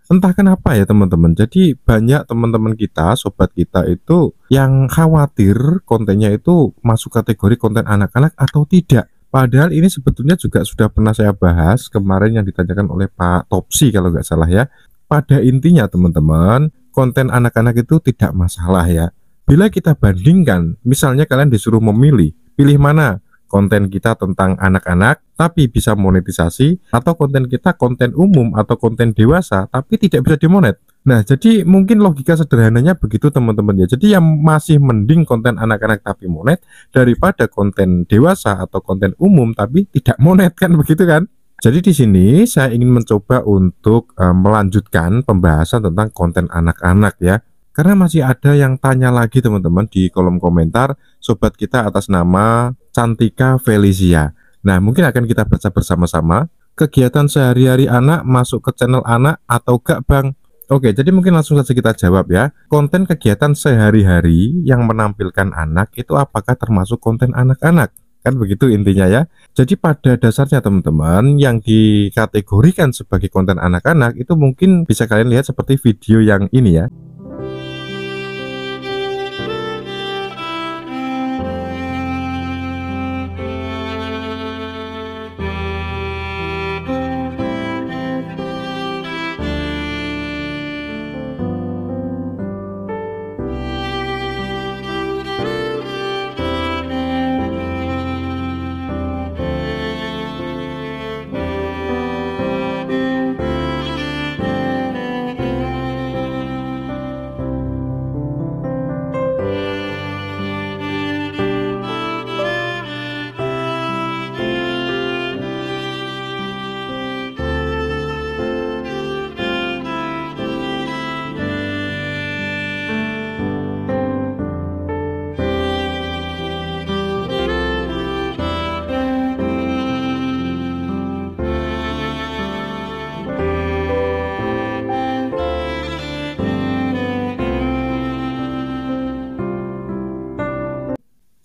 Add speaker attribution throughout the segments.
Speaker 1: Entah kenapa ya teman-teman. Jadi banyak teman-teman kita, sobat kita itu yang khawatir kontennya itu masuk kategori konten anak-anak atau tidak. Padahal ini sebetulnya juga sudah pernah saya bahas kemarin yang ditanyakan oleh Pak Topsi kalau nggak salah ya. Pada intinya teman-teman, konten anak-anak itu tidak masalah ya. Bila kita bandingkan, misalnya kalian disuruh memilih, pilih mana? Konten kita tentang anak-anak tapi bisa monetisasi, atau konten kita konten umum atau konten dewasa tapi tidak bisa dimonet. Nah, jadi mungkin logika sederhananya begitu teman-teman ya. Jadi yang masih mending konten anak-anak tapi monet daripada konten dewasa atau konten umum tapi tidak monet, kan begitu kan? Jadi di sini saya ingin mencoba untuk melanjutkan pembahasan tentang konten anak-anak ya. Karena masih ada yang tanya lagi teman-teman di kolom komentar, sobat kita atas nama Cantika Felicia. Nah, mungkin akan kita baca bersama-sama. Kegiatan sehari-hari anak masuk ke channel anak atau gak bang? Oke, jadi mungkin langsung saja kita jawab ya. Konten kegiatan sehari-hari yang menampilkan anak itu apakah termasuk konten anak-anak? Kan begitu intinya ya. Jadi pada dasarnya teman-teman, yang dikategorikan sebagai konten anak-anak itu mungkin bisa kalian lihat seperti video yang ini ya.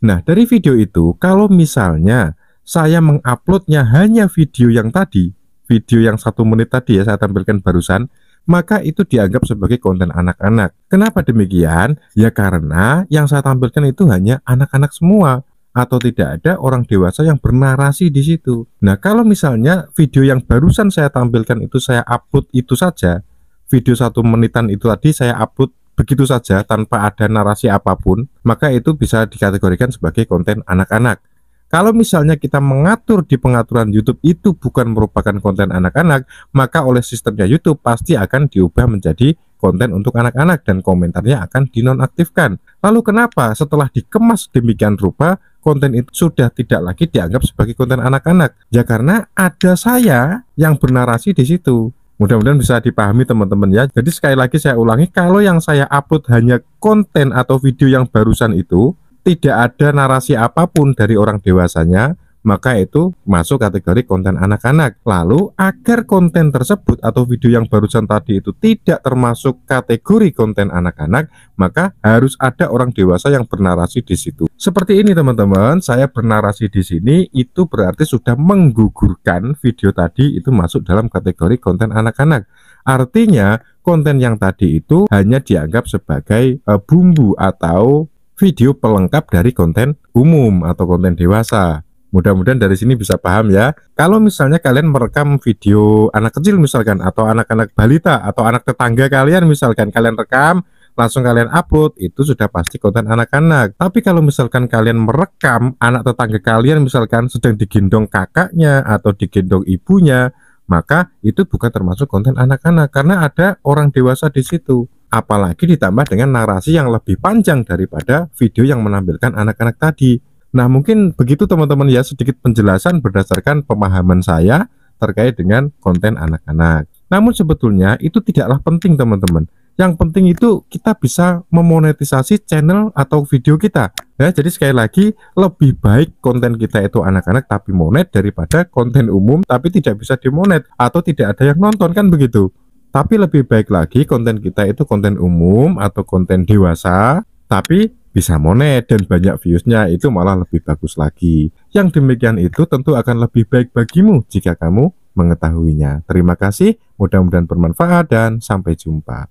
Speaker 1: Nah, dari video itu, kalau misalnya saya menguploadnya hanya video yang tadi, video yang 1 menit tadi ya saya tampilkan barusan, maka itu dianggap sebagai konten anak-anak. Kenapa demikian? Ya karena yang saya tampilkan itu hanya anak-anak semua, atau tidak ada orang dewasa yang bernarasi di situ. Nah, kalau misalnya video yang barusan saya tampilkan itu saya upload itu saja, video 1 menitan itu tadi saya upload begitu saja tanpa ada narasi apapun, maka itu bisa dikategorikan sebagai konten anak-anak. Kalau misalnya kita mengatur di pengaturan YouTube itu bukan merupakan konten anak-anak, maka oleh sistemnya YouTube pasti akan diubah menjadi konten untuk anak-anak dan komentarnya akan dinonaktifkan. Lalu kenapa setelah dikemas demikian rupa konten itu sudah tidak lagi dianggap sebagai konten anak-anak? Ya karena ada saya yang bernarasi di situ. Mudah-mudahan bisa dipahami teman-teman ya. Jadi sekali lagi saya ulangi, kalau yang saya upload hanya konten atau video yang barusan itu tidak ada narasi apapun dari orang dewasanya, maka itu masuk kategori konten anak-anak. Lalu agar konten tersebut atau video yang barusan tadi itu tidak termasuk kategori konten anak-anak, maka harus ada orang dewasa yang bernarasi di situ. Seperti ini teman-teman, saya bernarasi di sini itu berarti sudah menggugurkan video tadi itu masuk dalam kategori konten anak-anak. Artinya konten yang tadi itu hanya dianggap sebagai bumbu atau video pelengkap dari konten umum atau konten dewasa. Mudah-mudahan dari sini bisa paham ya. Kalau misalnya kalian merekam video anak kecil misalkan, atau anak-anak balita, atau anak tetangga kalian misalkan, kalian rekam langsung kalian upload, itu sudah pasti konten anak-anak. Tapi kalau misalkan kalian merekam anak tetangga kalian misalkan sedang digendong kakaknya atau digendong ibunya, maka itu bukan termasuk konten anak-anak karena ada orang dewasa di situ. Apalagi ditambah dengan narasi yang lebih panjang daripada video yang menampilkan anak-anak tadi. Nah, mungkin begitu teman-teman ya, sedikit penjelasan berdasarkan pemahaman saya terkait dengan konten anak-anak. Namun sebetulnya itu tidaklah penting teman-teman. Yang penting itu kita bisa memonetisasi channel atau video kita ya. Jadi sekali lagi, lebih baik konten kita itu anak-anak tapi monet daripada konten umum tapi tidak bisa dimonet atau tidak ada yang nonton, kan begitu. Tapi lebih baik lagi konten kita itu konten umum atau konten dewasa tapi bisa monet dan banyak viewsnya, itu malah lebih bagus lagi. Yang demikian itu tentu akan lebih baik bagimu jika kamu mengetahuinya. Terima kasih, mudah-mudahan bermanfaat dan sampai jumpa.